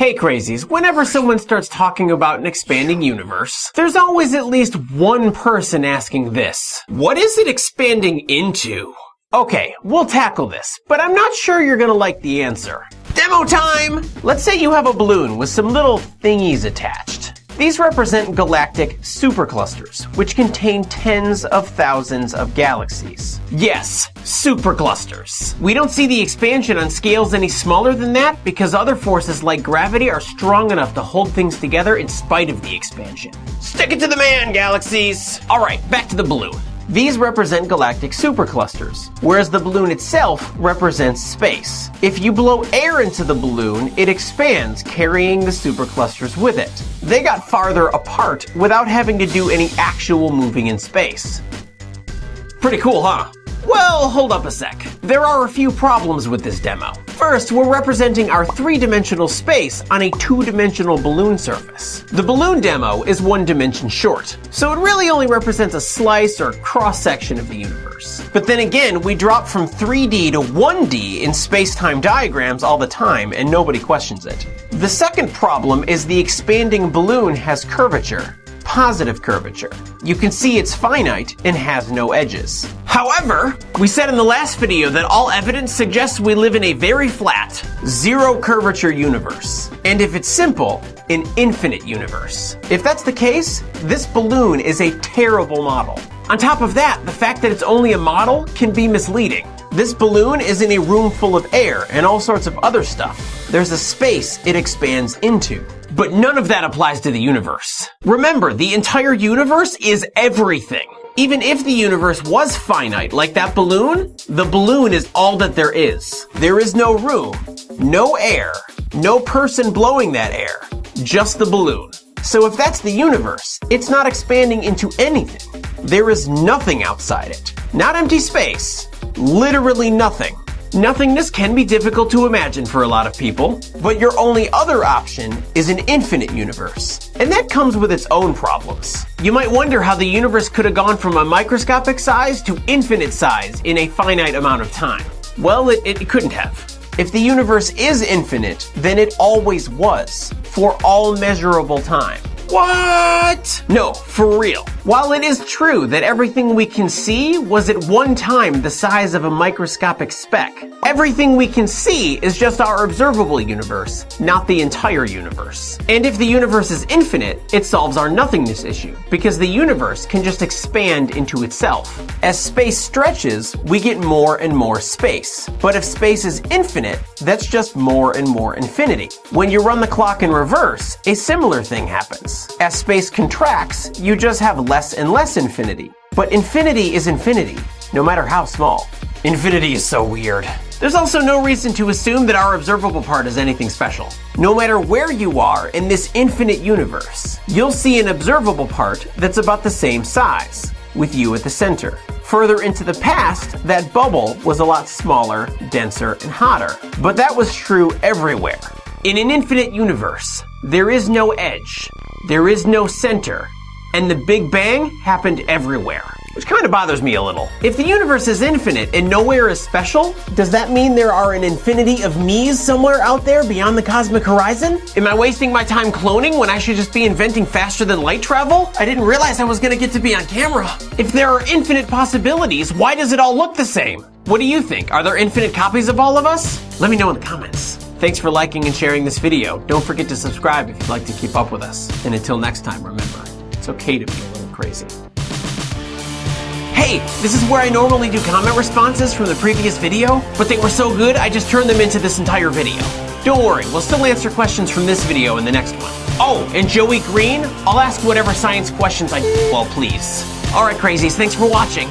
Hey crazies, whenever someone starts talking about an expanding universe, there's always at least one person asking this. What is it expanding into? Okay, we'll tackle this, but I'm not sure you're gonna like the answer. Demo time! Let's say you have a balloon with some little thingies attached. These represent galactic superclusters, which contain tens of thousands of galaxies. Yes, superclusters. We don't see the expansion on scales any smaller than that because other forces like gravity are strong enough to hold things together in spite of the expansion. Stick it to the man, galaxies! Alright, back to the balloon. These represent galactic superclusters, whereas the balloon itself represents space. If you blow air into the balloon, it expands, carrying the superclusters with it. They got farther apart without having to do any actual moving in space. Pretty cool, huh? Well, hold up a sec. There are a few problems with this demo. First, we're representing our three-dimensional space on a two-dimensional balloon surface. The balloon demo is one dimension short, so it really only represents a slice or cross-section of the universe. But then again, we drop from 3D to 1D in space-time diagrams all the time, and nobody questions it. The second problem is the expanding balloon has curvature. Positive curvature. You can see it's finite and has no edges. However, we said in the last video that all evidence suggests we live in a very flat, zero curvature universe. And if it's simple, an infinite universe. If that's the case, this balloon is a terrible model. On top of that, the fact that it's only a model can be misleading. This balloon is in a room full of air and all sorts of other stuff. There's a space it expands into. But none of that applies to the universe. Remember, the entire universe is everything. Even if the universe was finite, like that balloon, the balloon is all that there is. There is no room, no air, no person blowing that air, just the balloon. So if that's the universe, it's not expanding into anything. There is nothing outside it. Not empty space, literally nothing. Nothingness can be difficult to imagine for a lot of people, but your only other option is an infinite universe. And that comes with its own problems. You might wonder how the universe could have gone from a microscopic size to infinite size in a finite amount of time. Well, it couldn't have. If the universe is infinite, then it always was, for all measurable time. What? No, for real. While it is true that everything we can see was at one time the size of a microscopic speck, everything we can see is just our observable universe, not the entire universe. And if the universe is infinite, it solves our nothingness issue, because the universe can just expand into itself. As space stretches, we get more and more space. But if space is infinite, that's just more and more infinity. When you run the clock in reverse, a similar thing happens. As space contracts, you just have less and less infinity. But infinity is infinity, no matter how small. Infinity is so weird. There's also no reason to assume that our observable part is anything special. No matter where you are in this infinite universe, you'll see an observable part that's about the same size, with you at the center. Further into the past, that bubble was a lot smaller, denser, and hotter. But that was true everywhere. In an infinite universe, there is no edge, there is no center, and the Big Bang happened everywhere, which kind of bothers me a little. If the universe is infinite and nowhere is special, does that mean there are an infinity of me's somewhere out there beyond the cosmic horizon? Am I wasting my time cloning when I should just be inventing faster than light travel? I didn't realize I was gonna get to be on camera. If there are infinite possibilities, why does it all look the same? What do you think? Are there infinite copies of all of us? Let me know in the comments. Thanks for liking and sharing this video. Don't forget to subscribe if you'd like to keep up with us. And until next time, remember, it's okay to be a little crazy. Hey, this is where I normally do comment responses from the previous video, but they were so good I just turned them into this entire video. Don't worry, we'll still answer questions from this video in the next one. Oh, and Joey Green, I'll ask whatever science questions I well please. Alright crazies, thanks for watching.